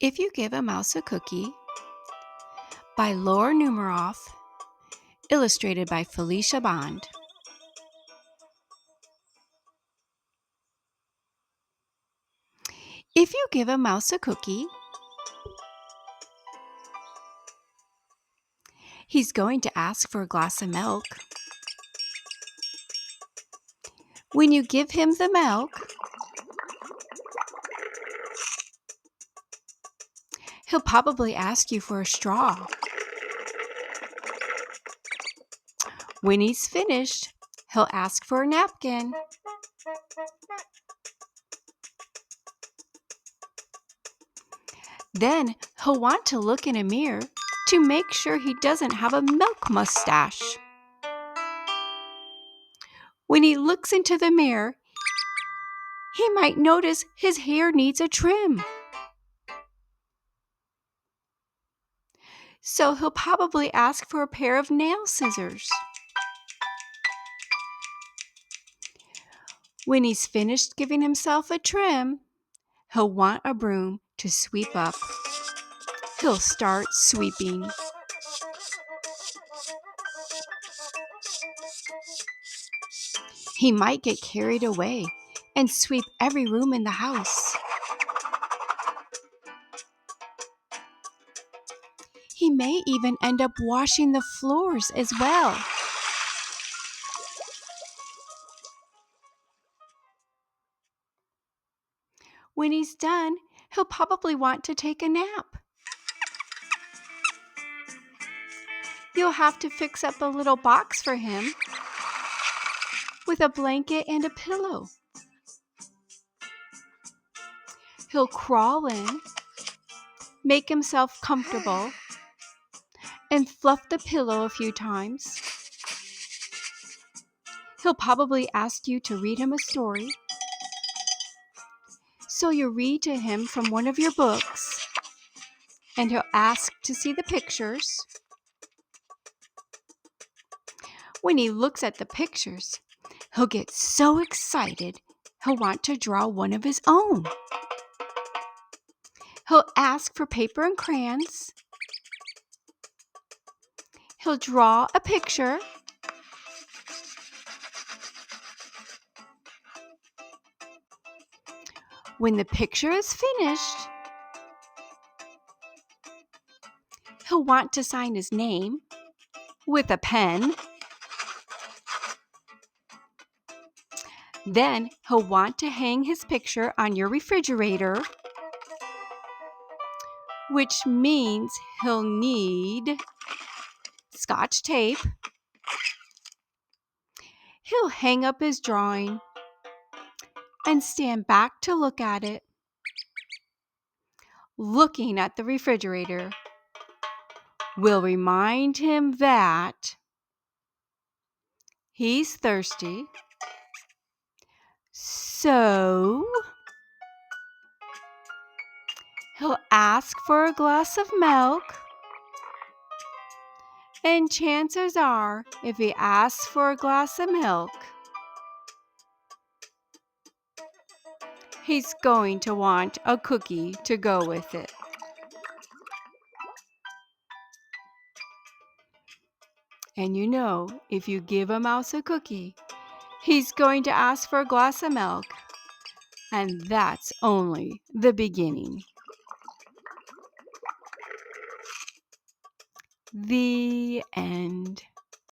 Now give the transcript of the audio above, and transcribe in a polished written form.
If You Give a Mouse a Cookie by Laura Numeroff, illustrated by Felicia Bond. If you give a mouse a cookie, he's going to ask for a glass of milk. When you give him the milk, he'll probably ask you for a straw. When he's finished, he'll ask for a napkin. Then he'll want to look in a mirror to make sure he doesn't have a milk mustache. When he looks into the mirror, he might notice his hair needs a trim. So he'll probably ask for a pair of nail scissors. When he's finished giving himself a trim, he'll want a broom to sweep up. He'll start sweeping. He might get carried away and sweep every room in the house. He may even end up washing the floors as well. When he's done, he'll probably want to take a nap. You'll have to fix up a little box for him with a blanket and a pillow. He'll crawl in, make himself comfortable, and fluff the pillow a few times. He'll probably ask you to read him a story. So you read to him from one of your books, and he'll ask to see the pictures. When he looks at the pictures, he'll get so excited he'll want to draw one of his own. He'll ask for paper and crayons. He'll draw a picture. When the picture is finished, he'll want to sign his name with a pen. Then he'll want to hang his picture on your refrigerator, which means he'll need Scotch tape. He'll hang up his drawing and stand back to look at it. Looking at the refrigerator will remind him that he's thirsty. So he'll ask for a glass of milk. And chances are, if he asks for a glass of milk, he's going to want a cookie to go with it. And you know, if you give a mouse a cookie, he's going to ask for a glass of milk. And that's only the beginning. The end.